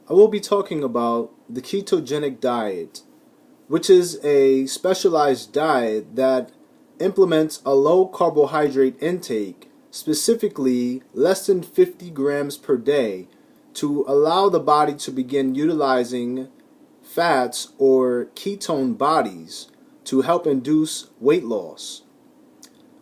I will be talking about the ketogenic diet, which is a specialized diet that implements a low carbohydrate intake, specifically less than 50 grams per day, to allow the body to begin utilizing fats or ketone bodies to help induce weight loss.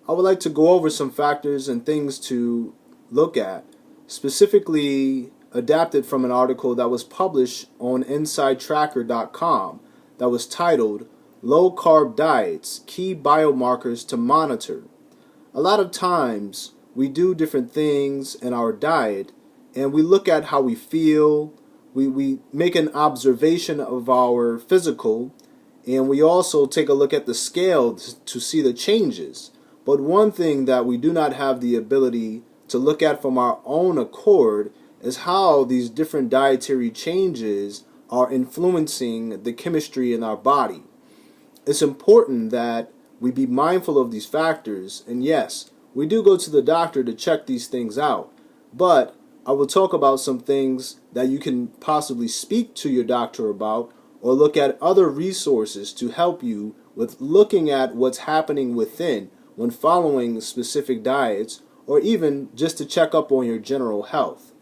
I would like to go over some factors and things to look at, specifically adapted from an article that was published on InsideTracker.com that was titled Low Carb Diets Key Biomarkers to Monitor. A lot of times we do different things in our diet and we look at how we feel, we make an observation of our physical, and we also take a look at the scale to see the changes. But one thing that we do not have the ability to look at from our own accord is how these different dietary changes are influencing the chemistry in our body. It's important that we be mindful of these factors, and yes, we do go to the doctor to check these things out, but I will talk about some things that you can possibly speak to your doctor about or look at other resources to help you with looking at what's happening within when following specific diets, or even just to check up on your general health.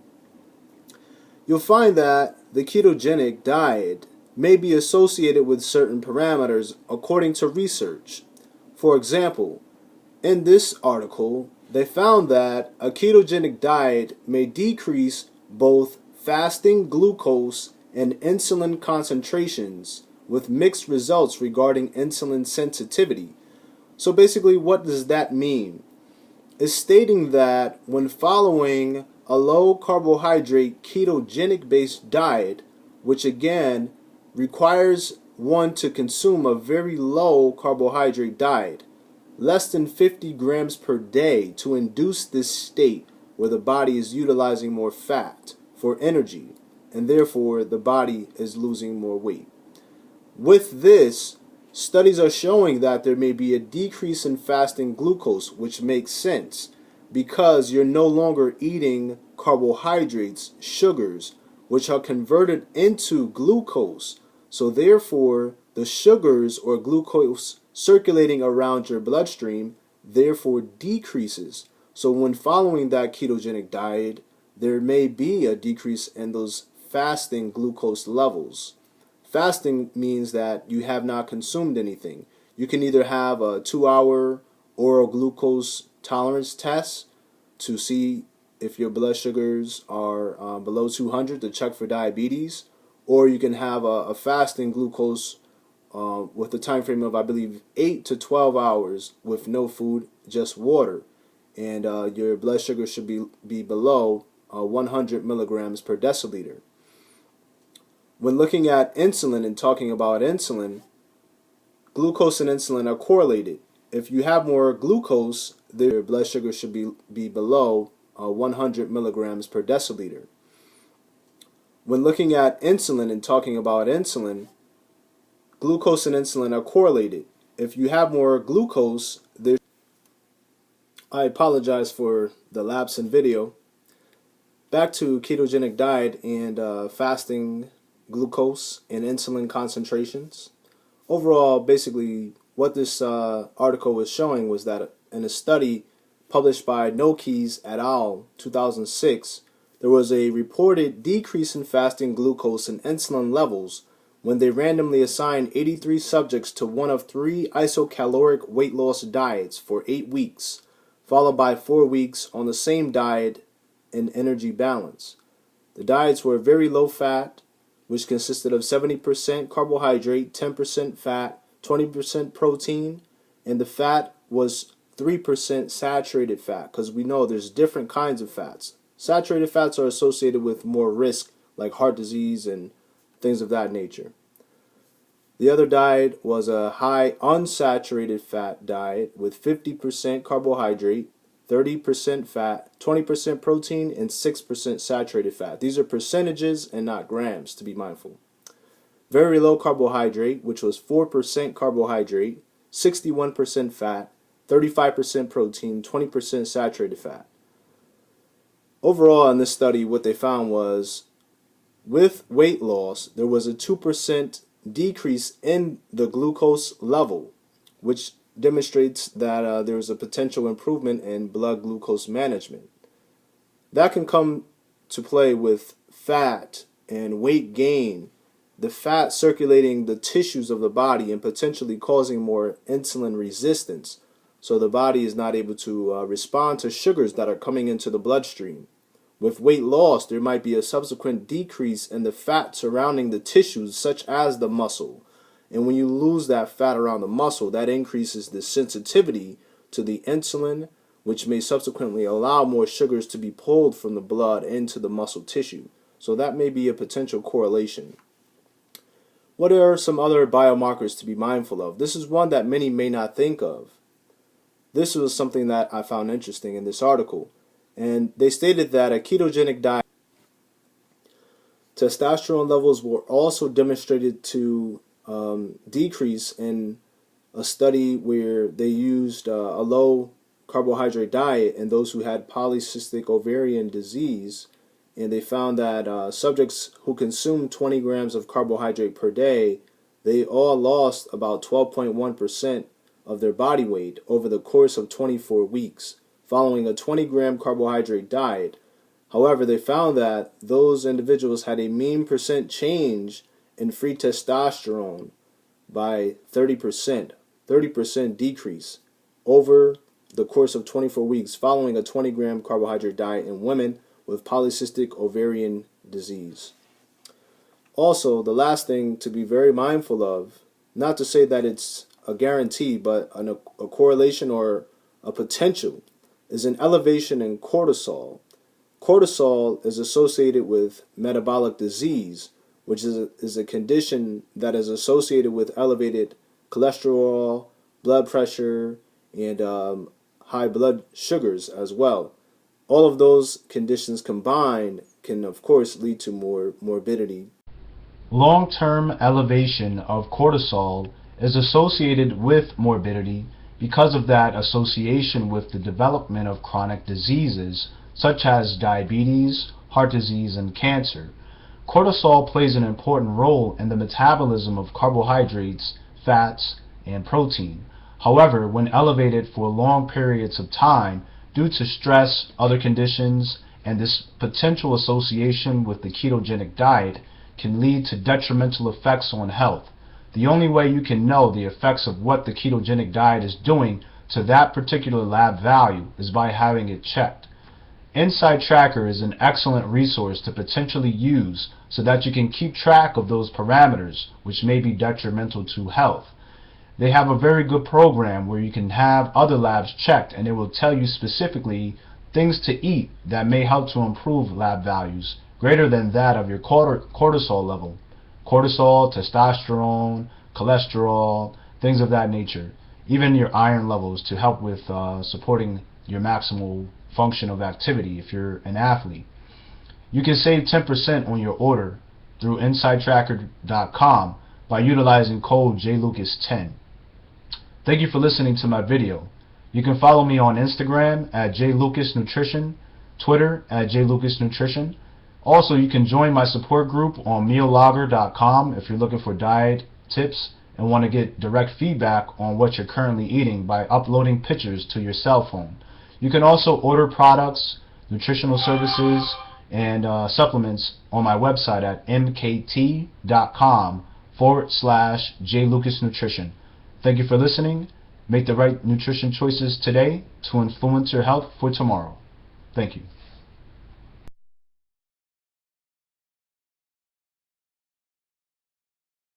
You'll find that the ketogenic diet may be associated with certain parameters according to research. For example, in this article, they found that a ketogenic diet may decrease both fasting glucose and insulin concentrations with mixed results regarding insulin sensitivity. So basically, what does that mean? It's stating that when following a low carbohydrate ketogenic based diet, which again requires one to consume a very low carbohydrate diet, less than 50 grams per day, to induce this state where the body is utilizing more fat for energy and therefore the body is losing more weight. With this, studies are showing that there may be a decrease in fasting glucose, which makes sense because you're no longer eating carbohydrates, sugars, which are converted into glucose. So therefore, the sugars or glucose circulating around your bloodstream therefore decreases. So when following that ketogenic diet, there may be a decrease in those fasting glucose levels. Fasting means that you have not consumed anything. You can either have a 2-hour oral glucose tolerance test to see if your blood sugars are below 200 to check for diabetes, or you can have a fasting glucose with a time frame of, I believe, 8 to 12 hours with no food, just water. And your blood sugar should be below 100 milligrams per deciliter. When looking at insulin and talking about insulin, glucose and insulin are correlated. If you have more glucose, your blood sugar should be below 100 milligrams per deciliter. When looking at insulin and talking about insulin, glucose and insulin are correlated. If you have more glucose, I apologize for the lapse in video. Back to ketogenic diet and fasting glucose and insulin concentrations. Overall, basically, what this article was showing was that in a study published by Noakes et al. 2006, there was a reported decrease in fasting glucose and insulin levels when they randomly assigned 83 subjects to one of 3 isocaloric weight loss diets for 8 weeks, followed by 4 weeks on the same diet and energy balance. The diets were very low fat, which consisted of 70% carbohydrate, 10% fat, 20% protein, and the fat was 3% saturated fat, because we know there's different kinds of fats. Saturated fats are associated with more risk, like heart disease and things of that nature. The other diet was a high unsaturated fat diet with 50% carbohydrate, 30% fat, 20% protein, and 6% saturated fat. These are percentages and not grams, to be mindful. Very low carbohydrate, which was 4% carbohydrate, 61% fat, 35% protein, 20% saturated fat. Overall, in this study, what they found was with weight loss, there was a 2% decrease in the glucose level, which demonstrates that there is a potential improvement in blood glucose management. That can come to play with fat and weight gain, the fat circulating the tissues of the body and potentially causing more insulin resistance, so the body is not able to respond to sugars that are coming into the bloodstream. With weight loss, there might be a subsequent decrease in the fat surrounding the tissues, such as the muscle. And when you lose that fat around the muscle, that increases the sensitivity to the insulin, which may subsequently allow more sugars to be pulled from the blood into the muscle tissue. So that may be a potential correlation. What are some other biomarkers to be mindful of? This is one that many may not think of. This was something that I found interesting in this article. And they stated that a ketogenic diet, testosterone levels were also demonstrated to decrease in a study where they used a low carbohydrate diet in those who had polycystic ovarian disease. And they found that subjects who consumed 20 grams of carbohydrate per day, they all lost about 12.1% of their body weight over the course of 24 weeks following a 20-gram carbohydrate diet. However, they found that those individuals had a mean percent change in free testosterone by 30% decrease over the course of 24 weeks following a 20-gram carbohydrate diet in women with polycystic ovarian disease. Also, the last thing to be very mindful of, not to say that it's a guarantee, but a correlation or a potential, is an elevation in cortisol. Cortisol is associated with metabolic disease, which is a condition that is associated with elevated cholesterol, blood pressure, and high blood sugars as well. All of those conditions combined can, of course, lead to more morbidity. Long-term elevation of cortisol is associated with morbidity because of that association with the development of chronic diseases such as diabetes, heart disease, and cancer. Cortisol plays an important role in the metabolism of carbohydrates, fats, and protein. However, when elevated for long periods of time due to stress, other conditions, and this potential association with the ketogenic diet can lead to detrimental effects on health. The only way you can know the effects of what the ketogenic diet is doing to that particular lab value is by having it checked. Inside Tracker is an excellent resource to potentially use so that you can keep track of those parameters which may be detrimental to health. They have a very good program where you can have other labs checked, and it will tell you specifically things to eat that may help to improve lab values greater than that of your cortisol level. Cortisol, testosterone, cholesterol, things of that nature. Even your iron levels to help with supporting your maximal function of activity if you're an athlete. You can save 10% on your order through InsideTracker.com by utilizing code JLucas10. Thank you for listening to my video. You can follow me on Instagram at JLucasNutrition, Twitter at JLucasNutrition. Also, you can join my support group on meallogger.com if you're looking for diet tips and want to get direct feedback on what you're currently eating by uploading pictures to your cell phone. You can also order products, nutritional services, and supplements on my website at mkt.com/JLucasNutrition. Thank you for listening. Make the right nutrition choices today to influence your health for tomorrow. Thank you.